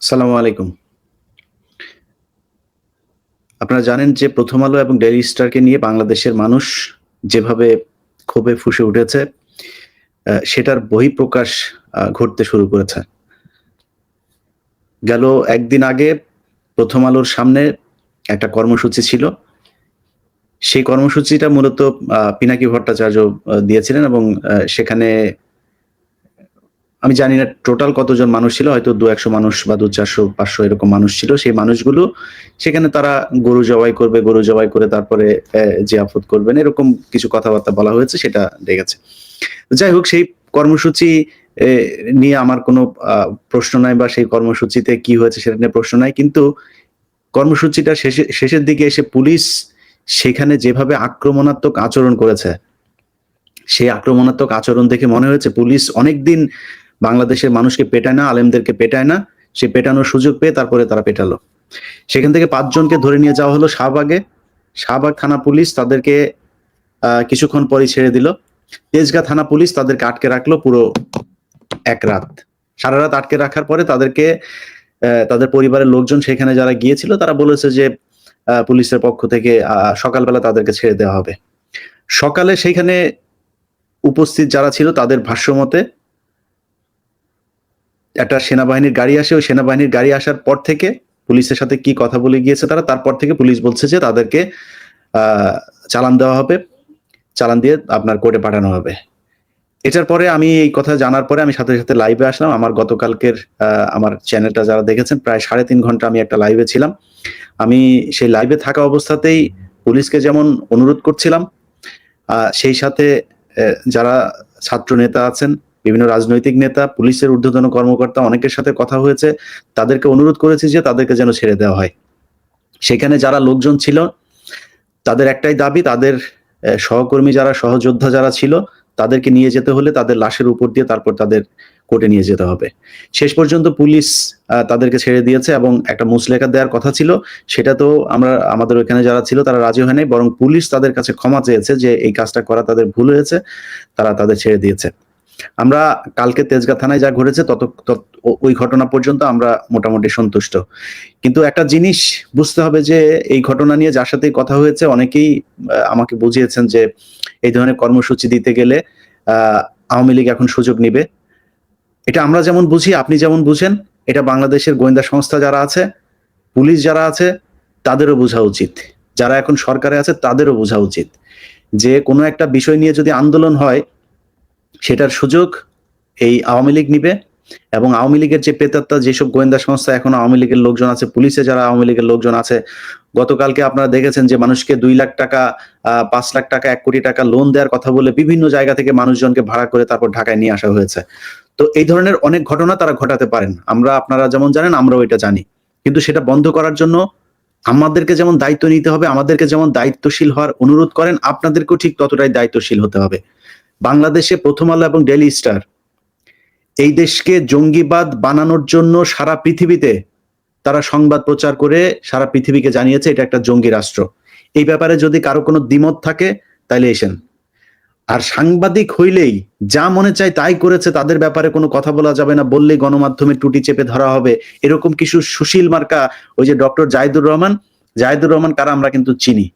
আসসালামু আলাইকুম। আপনারা জানেন যে 'প্রথম আলো' এবং 'ডেইলি স্টার'কে নিয়ে বাংলাদেশের মানুষ যেভাবে ক্ষোভে ফুঁসে উঠেছে, সেটার বহিঃপ্রকাশ ঘটতে শুরু করেছে। গেল ১ দিন আগে 'প্রথম আলোর' সামনে একটা কর্মসূচি ছিল। সেই কর্মসূচিটা মূলত পিনাকি ভট্টাচার্য দিয়েছিলেন এবং সেখানে আমি জানি না টোটাল কতজন মানুষ ছিল। হয়তো ২-১০০ মানুষ বা ২-৪০০-৫০০ এরকম মানুষ ছিল। সেই মানুষগুলো সেখানে তারা গরু জবাই করবে, গরু জবাই করে তারপরে জিয়াফত করবেন। এরকম কিছু কথাবার্তা বলা হয়েছে সেটা দেখেছে। যাই হোক সেই কর্মসূচি এ নিয়ে আমার কোনো আ প্রশ্ন নাই বা সেই কর্মসূচিতে কি হয়েছে সেটা নিয়ে প্রশ্ন নাই। কিন্তু কর্মসূচিটা শেষের দিকে এসে পুলিশ সেখানে যেভাবে আক্রমণাত্মক আচরণ করেছে, সেই আক্রমণাত্মক আচরণ দেখে মনে হয়েছে পুলিশ অনেকদিন বাংলাদেশের মানুষকে পেটায় না, আলেমদেরকে পেটায় না। সে পেটানোর সুযোগ পেয়ে তারপরে তারা পেটালো। সেখান থেকে ৫ জনকে ধরে নিয়ে যাওয়া হলো শাহবাগে। শাহবাগ থানা পুলিশ তাদেরকে কিছুক্ষণ পরেই ছেড়ে দিল। তেজগাঁ থানা পুলিশ তাদেরকে আটকে রাখলো পুরো ১ রাত। সারারাত আটকে রাখার পরে তাদেরকে তাদের পরিবারের লোকজন সেখানে যারা গিয়েছিল তারা বলেছে যে পুলিশের পক্ষ থেকে সকালবেলা তাদেরকে ছেড়ে দেওয়া হবে। সকালে সেইখানে উপস্থিত যারা ছিল তাদের ভাষ্যমতে একটা সেনাবাহিনীর গাড়ি আসে। ওই সেনাবাহিনীর গাড়ি আসার পর থেকে পুলিশের সাথে কি কথা বলে গিয়েছে তারা, তারপর থেকে পুলিশ বলছে যে তাদেরকে আ চালান দেওয়া হবে। চালান দিয়ে আপনার কোর্টে পাঠানো হবে। এটার পরে আমি এই কথা জানার পরে আমি সাথে লাইভে আসলাম। আমার গতকালকের আমার চ্যানেলটা যারা দেখেছেন প্রায় ৩.৫ ঘন্টা আমি একটা লাইভে ছিলাম। আমি সেই লাইভে থাকা অবস্থাতেই পুলিশকে যেমন অনুরোধ করছিলাম, সেই সাথে যারা ছাত্র নেতা আছেন, বিভিন্ন রাজনৈতিক নেতা, পুলিশের ঊর্ধ্বতন কর্মকর্তা অনেকের সাথে কথা হয়েছে। তাদেরকে অনুরোধ করেছি যে তাদেরকে যেন ছেড়ে দেওয়া হয়। সেখানে যারা লোকজন ছিল তাদের একটাই দাবি তাদের সহকর্মী যারা সহযোদ্ধা যারা ছিল তাদেরকে নিয়ে যেতে হলে তাদের লাশের উপর দিয়ে তারপর তাদের কোর্টে নিয়ে যেতে হবে। শেষ পর্যন্ত পুলিশ তাদেরকে ছেড়ে দিয়েছে এবং একটা মুচলেখা দেওয়ার কথা ছিল। সেটা তো আমাদের ওখানে যারা ছিল তারা রাজি হয় নাই। বরং পুলিশ তাদের কাছে ক্ষমা চেয়েছে যে এই কাজটা করা তাদের ভুল হয়েছে। তারা তাদের ছেড়ে দিয়েছে। আমরা কালকে তেজগাঁ থানায় যা ঘটেছে তত তত ওই ঘটনা পর্যন্ত আমরা মোটামুটি সন্তুষ্ট। কিন্তু একটা জিনিস বুঝতে হবে যে এই ঘটনা নিয়ে যার সাথেই কথা হয়েছে অনেকেই আমাকে বুঝিয়েছেন যে এই ধরনের কর্মসূচি দিতে গেলে আ আওয়ামী লীগ এখন সুযোগ নিবে। এটা আমরা যেমন বুঝি, আপনি যেমন বুঝেন, এটা বাংলাদেশের গোয়েন্দা সংস্থা যারা আছে, পুলিশ যারা আছে তাদেরও বুঝা উচিত। যারা এখন সরকারে আছে তাদেরও বুঝা উচিত। যে কোনো একটা বিষয় নিয়ে যদি আন্দোলন হয় সেটার সুযোগ এই আওয়ামী লীগ নিবে এবং আওয়ামী লীগের যে প্রেতাত্মা যেসব গোয়েন্দা সংস্থা এখন আওয়ামী লীগের লোকজন আছে, পুলিশে যারা আওয়ামী লীগের লোকজন আছে, গতকালকে আপনারা দেখেছেন যে মানুষকে ২ লাখ টাকা, ৫ লাখ টাকা, ১ কোটি টাকা লোন দেওয়ার কথা বলে বিভিন্ন জায়গা থেকে মানুষজনকে ভাড়া করে তারপর ঢাকায় নিয়ে আসা হয়েছে। তো এই ধরনের অনেক ঘটনা তারা ঘটাতে পারেন। আপনারা যেমন জানেন আমরাও এটা জানি। কিন্তু সেটা বন্ধ করার জন্য আমাদেরকে যেমন দায়িত্ব নিতে হবে, আমাদেরকে যেমন দায়িত্বশীল হওয়ার অনুরোধ করেন, আপনাদেরকেও ঠিক ততটাই দায়িত্বশীল হতে হবে। বাংলাদেশে 'প্রথম আলো' এবং 'ডেইলি স্টার' এই দেশকে জঙ্গিবাদ বানানোর জন্য সারা পৃথিবীতে তারা সংবাদ প্রচার করে সারা পৃথিবীকে জানিয়েছে এটা একটা জঙ্গি রাষ্ট্র। এই ব্যাপারে যদি কারো কোনো দ্বিমত থাকে তাইলে এসেন। আর সাংবাদিক হইলেই যা মনে চায় তাই করেছে তাদের ব্যাপারে কোনো কথা বলা যাবে না, বললেই গণমাধ্যমের টুটি চেপে ধরা হবে। এরকম কিছু সুশীল মার্কা ওই যে ডক্টর জাহিদুর রহমান কারা আমরা কিন্তু চিনি।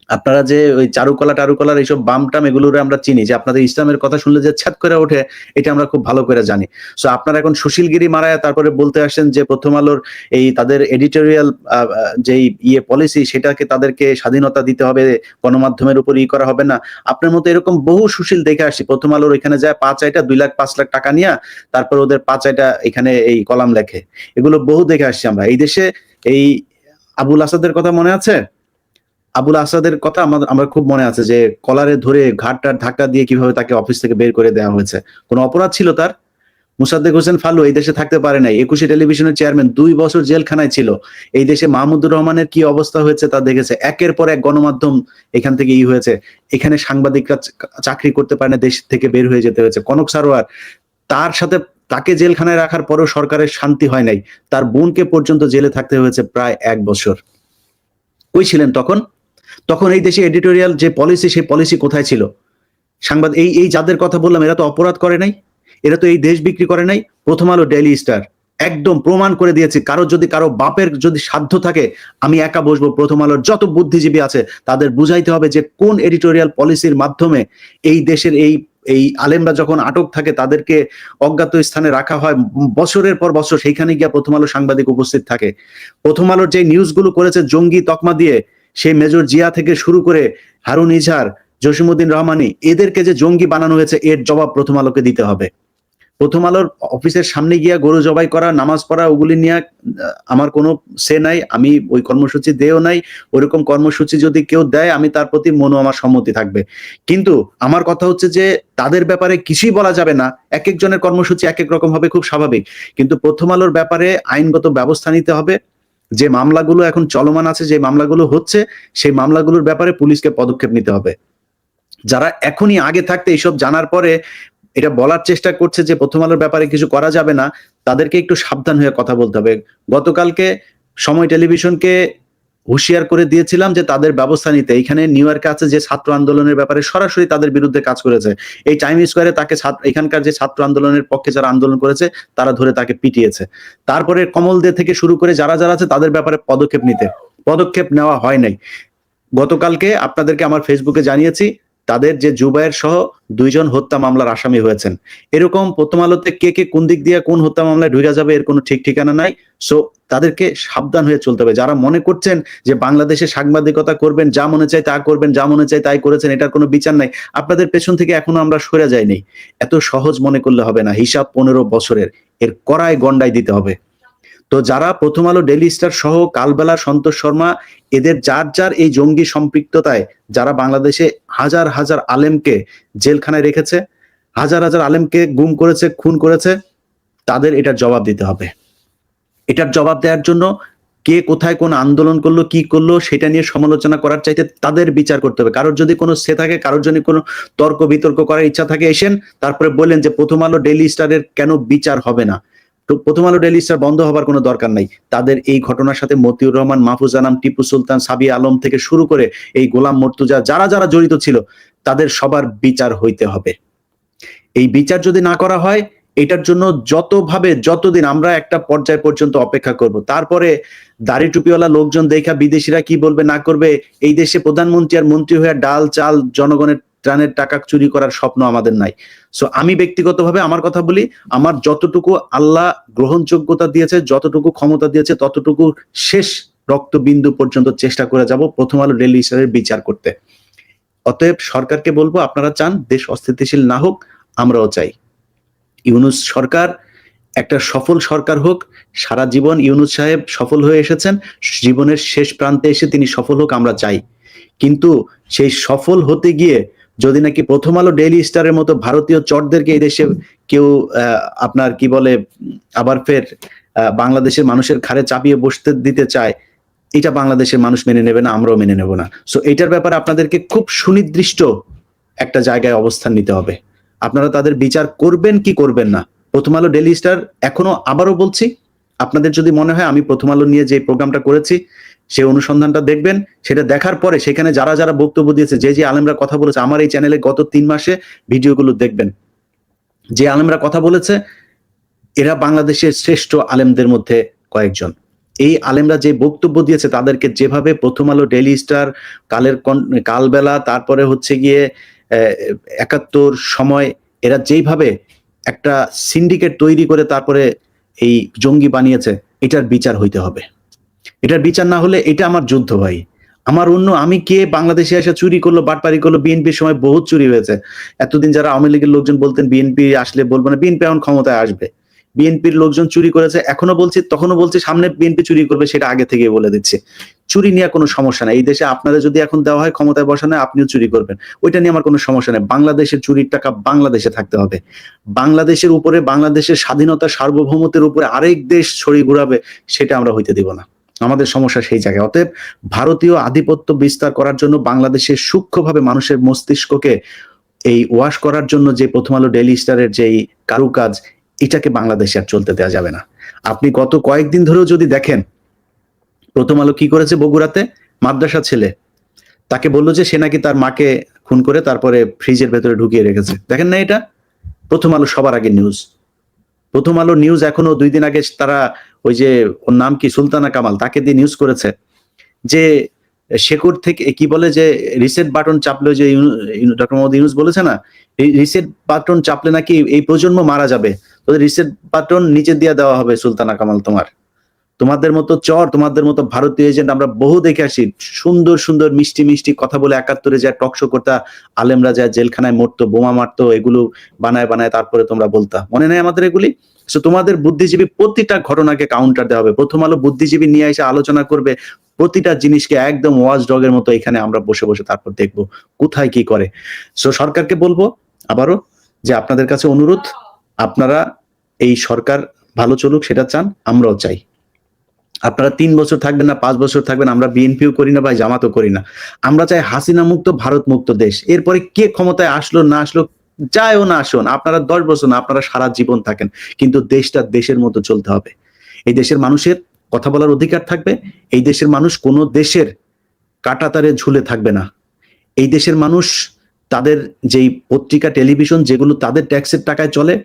আপনারা যে ওই চারুকলার এইসব বাম-টাম এগুলোরে আমরা চিনি যে আপনাদের ইসলামের কথা শুনলে যে ছ্যাদ করে ওঠে, এটা আমরা খুব ভালো করে জানি। সো আপনারা এখন সুশীলগিরি মারায়া তারপরে বলতে আসেন যে 'প্রথম আলোর' এই তাদের এডিটোরিয়াল যেই পলিসি সেটাকে তাদেরকে স্বাধীনতা দিতে হবে, গণমাধ্যমের উপর করা হবে না। আপনার মতো এরকম বহু সুশীল দেখে আসছি। 'প্রথম আলোর' ওইখানে যায় পা চাইটা ২ লাখ ৫ লাখ টাকা নিয়া তারপর ওদের পা চাইটা এখানে এই কলাম লেখে। এগুলো বহু দেখে আসছি আমরা। এই দেশে এই আবুল আসাদের কথা মনে আছে? আবুল আসাদের কথা আমার খুব মনে আছে যে কলারে ধরে ঘাড়-টাড় ধাক্কা দিয়ে কিভাবে তাকে অফিস থেকে বের করে দেওয়া হয়েছে। কোন অপরাধ ছিল তার? মোসাদ্দেক হোসেন ফালু এই দেশে থাকতে পারে নাই। একুশে টেলিভিশনের চেয়ারম্যান ২ বছর জেলখানায় ছিল। এই দেশে মাহমুদুর রহমানের কি অবস্থা হয়েছে তা দেখেছে। একের পর এক গণমাধ্যম এখান থেকে হয়েছে। এখানে সাংবাদিকরা চাকরি করতে পারে না, দেশ থেকে বের হয়ে যেতে হয়েছে। কনক সারোয়ার তার সাথে তাকে জেলখানায় রাখার পরেও সরকারের শান্তি হয় নাই। তার বোনকে পর্যন্ত জেলে থাকতে হয়েছে প্রায় ১ বছর। কই ছিলেন তখন? তখন এই দেশে এডিটোরিয়াল যে পলিসি সেই পলিসি কোথায় ছিল? এই যাদের কথা বললাম এরা তো অপরাধ করে নাই। এরা তো এই দেশ বিক্রি করে নাই। 'প্রথম আলো', 'ডেইলি স্টার' একদম প্রমাণ করে দিয়েছি। কারো বাপের যদি সাধ্য থাকে, আমি একা বসবো, প্রথম আলোর যত বুদ্ধিজীবী আছে তাদের বুঝাইতে হবে যে কোন এডিটোরিয়াল পলিসির মাধ্যমে এই দেশের এই এই আলেমরা যখন আটক থাকে তাদেরকে অজ্ঞাত স্থানে রাখা হয় বছরের পর বছর, সেইখানে গিয়া প্রথম আলো সাংবাদিক উপস্থিত থাকে। প্রথম আলোর যে নিউজগুলো করেছে জঙ্গি তকমা দিয়ে, সেই মেজর জিয়া থেকে শুরু করে হারুন ইজহার, জসিমউদ্দিন রহমানি, এদেরকে যে জঙ্গি বানানো হয়েছে এর জবাব প্রথম আলোকে দিতে হবে। প্রথম আলোর অফিসের সামনে গিয়া গরু জবাই করা, নামাজ পড়া, ওগুলি নিয়ে আমার কোনো সে নাই, আমি ওই কর্মসূচি দেও নাই। ওইরকম কর্মসূচি যদি কেউ দেয় আমি তার প্রতি আমার সম্মতি থাকবে। কিন্তু আমার কথা হচ্ছে যে তাদের ব্যাপারে কিছুই বলা যাবে না, এক একজনের কর্মসূচি এক এক রকম হবে, খুব স্বাভাবিক। কিন্তু প্রথম আলোর ব্যাপারে আইনগত ব্যবস্থা নিতে হবে। যে মামলাগুলো এখন চলমান আছে, যে মামলাগুলো হচ্ছে, সেই মামলাগুলোর ব্যাপারে পুলিশকে পদক্ষেপ নিতে হবে। যারা এখনই আগে থাকতে এইসব জানার পরে এটা বলার চেষ্টা করছে যে প্রথম আলোর ব্যাপারে কিছু করা যাবে না, তাদেরকে একটু সাবধান হয়ে কথা বলতে হবে। গতকালকে সময় টেলিভিশনকে হুঁশিয়ার করে দিয়েছিলাম যে তাদের ব্যবস্থা নিতে। এখানে নিউ ইয়র্কে আছে যে ছাত্র আন্দোলনের ব্যাপারে সরাসরি তাদের বিরুদ্ধে কাজ করেছে, এই টাইম স্কোয়ারে তাকে এখানকার যে ছাত্র আন্দোলনের পক্ষে যারা আন্দোলন করেছে তারা ধরে তাকে পিটিয়েছে। তারপরে কমল দে থেকে শুরু করে যারা যারা আছে তাদের ব্যাপারে পদক্ষেপ নেওয়া হয় নাই। গতকালকে আপনাদেরকে আমার ফেসবুকে জানিয়েছি তাদের যে জুবায়ের সহ 2 জন হত্যা মামলার আসামি হয়েছেন। এরকম প্রথম আলোতে কে কোন দিক দিয়ে কোন হত্যা মামলায় ঢুকে যাবে এর কোনো ঠিক ঠিকানা নাই। সো তাদেরকে সাবধান হয়ে চলতে হবে। যারা মনে করছেন যে বাংলাদেশে সাংবাদিকতা করবেন, যা মনে চায় তা করবেন, যা মনে চায় তাই করেছেন, এটার কোনো বিচার নাই, আপনাদের পেছন থেকে এখনো আমরা সরে যাইনি। এত সহজ মনে করলে হবে না, হিসাব 15 বছরের, এর কড়ায় গন্ডায় দিতে হবে। তো যারা প্রথম আলো, ডেইলি স্টার সহ কালবেলা, সন্তোষ শর্মা, এদের যার এই জঙ্গি সম্পৃক্ততায় যারা বাংলাদেশে হাজার হাজার আলেমকে জেলখানায় রেখেছে, হাজার হাজার আলেমকে গুম করেছে, খুন করেছে, তাদের এটার জবাব দিতে হবে। এটার জবাব দেওয়ার জন্য কে কোথায় কোন আন্দোলন করলো, কি করলো, সেটা নিয়ে সমালোচনা করার চাইতে তাদের বিচার করতে হবে। কারোর যদি কোনো সে থাকে, কারোর যদি কোনো তর্ক বিতর্ক করার ইচ্ছা থাকে, এসেন, তারপরে বললেন যে প্রথম আলো, ডেইলি স্টারের কেন বিচার হবে না। প্রথম আলো, ডেইলি স্টার বন্ধ হবার কোনো দরকার নাই। তাদের এই ঘটনার সাথে মতিউর রহমান, মাহফুজ আনাম, টিপু সুলতান, সাবিয়া আলম থেকে শুরু করে এই গোলাম মর্তুজা, যারা যারা জড়িত ছিল, তাদের সবার বিচার হইতে হবে। এই বিচার যদি না করা হয়, এটার জন্য যতদিন আমরা একটা পর্যায় পর্যন্ত অপেক্ষা করব। তারপরে দাড়ি টুপিওয়ালা লোকজন দেখা বিদেশিরা কি বলবে না করবে, এই দেশে প্রধানমন্ত্রী আর মন্ত্রী হয়ে ডাল চাল জনগণের ত্রাণের টাকা চুরি করার স্বপ্ন আমাদের নাই। সো আমি ব্যক্তিগতভাবে আমার কথা বলি, আমার যতটুকু আল্লাহ গ্রহণযোগ্যতা দিয়েছে, যতটুকু ক্ষমতা দিয়েছে, ততটুকু শেষ রক্তবিন্দু পর্যন্ত চেষ্টা করে যাব প্রথম আলো, ডেইলি স্টারের বিচার করতে। অতএব সরকারকে বলবো, আপনারা চান দেশ অস্থিতিশীল না হোক, আমরাও চাই ইউনূস সরকার একটা সফল সরকার হোক। সারা জীবন ইউনূস সাহেব সফল হয়ে এসেছেন, জীবনের শেষ প্রান্তে এসে তিনি সফল হোক আমরা চাই। কিন্তু সেই সফল হতে গিয়ে যদি নাকি প্রথম আলো, ডেইলি স্টারের মতো ভারতীয় চটদেরকে এই দেশে কেউ আপনার কি বলে আবার ফের বাংলাদেশের মানুষের ঘাড়ে চাপিয়ে বসতে দিতে চায়, এটা বাংলাদেশের মানুষ মেনে নেবে না, আমরাও মেনে নেব না। সো এটার ব্যাপারে আপনাদেরকে খুব সুনির্দিষ্ট একটা জায়গায় অবস্থান নিতে হবে। আপনারা তাদের বিচার করবেন কি করবেন না। প্রথম আলো, ডেইলি স্টার, এখনো আবারও বলছি, আপনাদের যদি মনে হয় আমি প্রথম আলো নিয়ে যে প্রোগ্রামটা করেছি সেই অনুসন্ধানটা দেখবেন। সেটা দেখার পরে সেখানে যারা যারা বক্তব্য দিয়েছে, যে আলেমরা কথা বলেছে, আমার এই চ্যানেলে গত 3 মাসে ভিডিওগুলো দেখবেন। যে আলেমরা কথা বলেছে এরা বাংলাদেশের শ্রেষ্ঠ আলেমদের মধ্যে কয়েকজন। এই আলেমরা যে বক্তব্য দিয়েছে, তাদেরকে যেভাবে প্রথম আলো, ডেইলি স্টার, কালবেলা, তারপরে হচ্ছে গিয়ে 71 সময়, এরা যেইভাবে একটা সিন্ডিকেট তৈরি করে তারপরে এই জঙ্গি বানিয়েছে, এটার বিচার হইতে হবে। এটার বিচার না হলে এটা আমার যুদ্ধ ভাই। আমি কে বাংলাদেশে এসে চুরি করলো, বাটপারি করলো, বিএনপির সময় বহুত চুরি হয়েছে। এতদিন যারা আওয়ামী লীগের লোকজন বলতেন বিএনপি আসলে বলবো না, বিএনপি এখন ক্ষমতায় আসবে, বিএনপির লোকজন চুরি করেছে, এখনো বলছি, তখনও বলছি, সামনে বিএনপি চুরি করবে, সেটা আগে থেকে বলে দিচ্ছে। চুরি নিয়ে কোনো সমস্যা নাই, এই দেশে আপনাদের যদি এখন দেওয়া হয় ক্ষমতায় বসানো, আপনিও চুরি করবেন, ওইটা নিয়ে আমার কোনো সমস্যা নেই। বাংলাদেশের চুরির টাকা বাংলাদেশে থাকতে হবে। বাংলাদেশের উপরে, বাংলাদেশের স্বাধীনতা সার্বভৌমত্বের উপরে আরেক দেশ ছড়ি ঘুরাবে, সেটা আমরা হইতে দিব না। আমাদের সমস্যা সেই জায়গায়। অতএব ভারতীয় আধিপত্য বিস্তার করার জন্য, বাংলাদেশের সূক্ষ্মভাবে মানুষের মস্তিষ্ককে এই ওয়াশ করার জন্য যে প্রথম আলো, ডেইলি স্টারের যেই কারুকাজ, এটাকে বাংলাদেশে আর চলতে দেওয়া যাবে না। আপনি গত কয়েকদিন ধরেও যদি দেখেন, প্রথম আলো কি করেছে বগুড়াতে, মাদ্রাসা ছেলে তাকে বললো যে সে নাকি তার মাকে খুন করে তারপরে ফ্রিজের ভেতরে ঢুকিয়ে রেখেছে। দেখেন না, এটা প্রথম আলো সবার আগে নিউজ। প্রথম আলো নিউজ এখনো 2 দিন আগে তারা ওই যে ওর নাম কি সুলতানা কামাল তাকে দিয়ে নিউজ করেছে যে শেকড় থেকে কি বলে যে রিসেট বাটন চাপলে যে ডক্টর মোহাম্মদ ইউনূস বলেছে না, এই রিসেট বাটন চাপলে নাকি এই প্রজন্ম মারা যাবে, তো রিসেট বাটন নিচে দিয়ে দেওয়া হবে সুলতানা কামাল। তোমাদের মতো চর, তোমাদের মতো ভারতীয় এজেন্ট আমরা বহু দেখে আসি, সুন্দর সুন্দর মিষ্টি মিষ্টি কথা বলে 71-এ যায় টকশো করতা, আলেমরা যায় জেলখানায় মরতো, বোমা মারতো, এগুলো বানায় বানায় তারপরে তোমরা বলতা, মনে নেই আমাদের এগুলি? সো তোমাদের বুদ্ধিজীবী প্রতিটা ঘটনাকে কাউন্টার দেওয়া হবে। প্রথম আলো বুদ্ধিজীবী নিয়ে এসে আলোচনা করবে প্রতিটা জিনিসকে একদম ওয়াচ ডগের মতো, এখানে আমরা বসে বসে তারপর দেখবো কোথায় কি করে। সো সরকারকে বলবো আবারও যে আপনাদের কাছে অনুরোধ, আপনারা এই সরকার ভালো চলুক সেটা চান, আমরাও চাই। আপনারা 3 বছর থাকবেন না 5 বছর থাকবেন, আমরা বিএনপিও করি না ভাই, জামাতও করি না। আমরা চাই হাসিনা মুক্ত ভারত মুক্ত দেশ। এরপরে কে ক্ষমতায় আসলো না আসলো, যায়ও না আসুন, আপনারা 10 বছর না, আপনারা সারা জীবন থাকেন, কিন্তু দেশটা দেশের মতো চলতে হবে। এই দেশের মানুষের কথা বলার অধিকার থাকবে। এই দেশের মানুষ কোনো দেশের কাঁটাতারে ঝুলে থাকবে না। এই দেশের মানুষ তাদের যেই পত্রিকা টেলিভিশন যেগুলো তাদের ট্যাক্সের টাকায় চলে,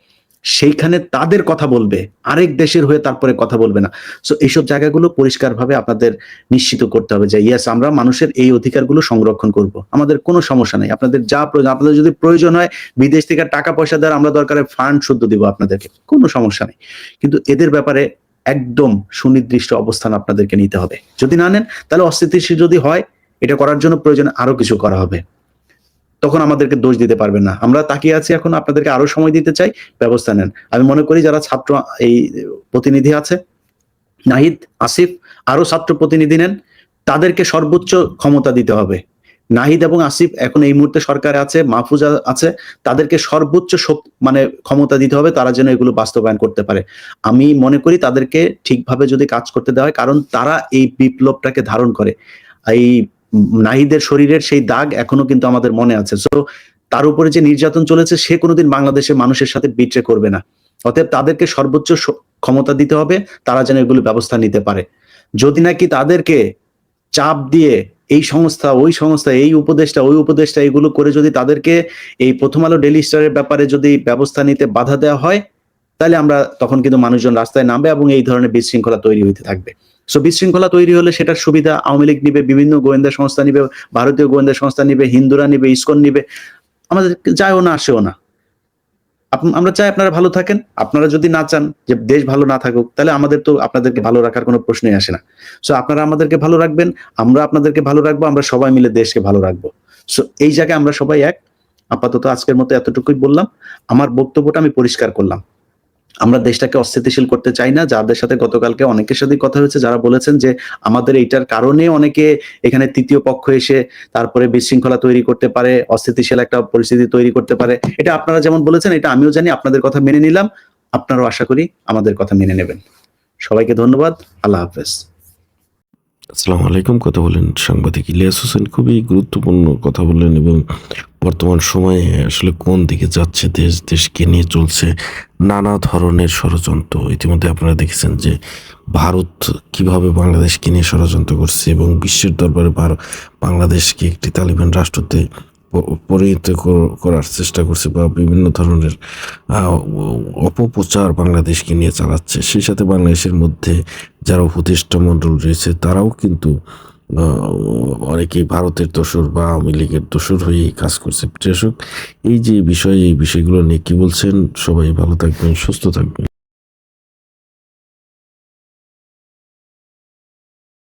সেইখানে তাদের কথা বলবে, আরেক দেশের হয়ে তারপরে কথা বলবে না। সো এইসব জায়গাগুলো পরিষ্কারভাবে আপনাদের নিশ্চিত করতে হবে যে ইয়েস, আমরা মানুষের এই অধিকারগুলো সংরক্ষণ করব, আমাদের কোনো সমস্যা নেই। আপনাদের যা প্রয়োজন, আপনাদের যদি প্রয়োজন হয় বিদেশ থেকে টাকা পয়সা দেওয়ার, আমরা দরকারে ফান্ড শুদ্ধ দিব আপনাদেরকে, কোনো সমস্যা নেই। কিন্তু এদের ব্যাপারে একদম সুনির্দিষ্ট অবস্থান আপনাদেরকে নিতে হবে। যদি না নেন তাহলে অস্থিতিশীল যদি হয়, এটা করার জন্য প্রয়োজন আরো কিছু করা হবে, তখন আমাদেরকে দোষ দিতে পারবেন না। আমরা তাকিয়ে আছি, এখন আপনাদেরকে আরো সময় দিতে চাই, ব্যবস্থা নেন। আমি মনে করি যারা ছাত্র এই প্রতিনিধি আছে, নাহিদ, আসিফ, আরো ছাত্র প্রতিনিধি নেন, তাদেরকে সর্বোচ্চ ক্ষমতা দিতে হবে। নাহিদ এবং আসিফ এখন এই মুহূর্তে সরকারে আছে, মাহফুজা আছে, তাদেরকে সর্বোচ্চ মানে ক্ষমতা দিতে হবে, তারা যেন এগুলো বাস্তবায়ন করতে পারে। আমি মনে করি তাদেরকে ঠিকভাবে যদি কাজ করতে দেওয়া হয়, কারণ তারা এই বিপ্লবটাকে ধারণ করে। এই নাহিদের শরীরের সেই দাগ এখনো কিন্তু আমাদের মনে আছে। সো তার উপরে যে নির্যাতন চলেছে, সে কোনোদিন বাংলাদেশের মানুষের সাথে বিট্রে করবে না। অতএব তাদেরকে সর্বোচ্চ ক্ষমতা দিতে হবে, তারা যেন এগুলো ব্যবস্থা নিতে পারে। যদি নাকি তাদেরকে চাপ দিয়ে এই সংস্থা ওই সংস্থা, এই উপদেষ্টা ওই উপদেষ্টা, এগুলো করে যদি তাদেরকে এই প্রথম আলো ডেইলি স্টারের ব্যাপারে যদি ব্যবস্থা নিতে বাধা দেওয়া হয়, তাহলে আমরা তখন কিন্তু মানুষজন রাস্তায় নামবে এবং এই ধরনের বিশৃঙ্খলা তৈরি হইতে থাকবে। সো বিশৃঙ্খলা তৈরি হলে সেটার সুবিধা আওয়ামী লীগ নিবে, বিভিন্ন গোয়েন্দা সংস্থা নিবে, ভারতীয় গোয়েন্দা সংস্থা নিবে, হিন্দুরা নিবে, ইসকন নিবে, আমাদের যায়ও না আসেও না। আমরা চাই আপনারা ভালো থাকেন। আপনারা যদি না চান যে দেশ ভালো না থাকুক, তাহলে আমাদের তো আপনাদেরকে ভালো রাখার কোনো প্রশ্নই আসে না। সো আপনারা আমাদেরকে ভালো রাখবেন, আমরা আপনাদেরকে ভালো রাখবো, আমরা সবাই মিলে দেশকে ভালো রাখবো। সো এই জায়গায় আমরা সবাই এক। আপাতত আজকের মতো এতটুকুই বললাম, আমার বক্তব্যটা আমি পরিষ্কার করলাম। আমরা দেশটাকে অস্থিতিশীল করতে চাই না। যাদের সাথে গতকালকে অনেকের সাথে কথা হয়েছে, যারা বলেছেন যে আমাদের এইটার কারণে অনেকে এখানে তৃতীয় পক্ষ এসে তারপরে বিশৃঙ্খলা তৈরি করতে পারে, অস্থিতিশীল একটা পরিস্থিতি তৈরি করতে পারে, এটা আপনারা যেমন বলেছেন, এটা আমিও জানি, আপনাদের কথা মেনে নিলাম। আপনারাও আশা করি আমাদের কথা মেনে নেবেন। সবাইকে ধন্যবাদ। আল্লাহ হাফেজ। আসসালামু আলাইকুম। কথা বলেন সাংবাদিক ইলিয়াস হোসেন, খুবই গুরুত্বপূর্ণ কথা বললেন এবং বর্তমান সময়ে আসলে কোন দিকে যাচ্ছে দেশ, দেশকে নিয়ে চলছে নানা ধরনের ষড়যন্ত্র। ইতিমধ্যে আপনারা দেখেছেন যে ভারত কিভাবে বাংলাদেশকে নিয়ে ষড়যন্ত্র করছে এবং বিশ্বের দরবারে বাংলাদেশকে একটি তালিবান রাষ্ট্রতে পরিণত করার চেষ্টা করছে বা বিভিন্ন ধরনের অপপ্রচার বাংলাদেশকে নিয়ে চালাচ্ছে। সেই সাথে বাংলাদেশের মধ্যে যারা উপদেষ্টা মণ্ডল রয়েছে তারাও কিন্তু অনেকেই ভারতের দোসর বা আওয়ামী লীগের দোসর হয়ে কাজ করছে। দর্শক, এই যে বিষয়, এই বিষয়গুলো নিয়ে কি বলছেন? সবাই ভালো থাকবেন, সুস্থ থাকবেন।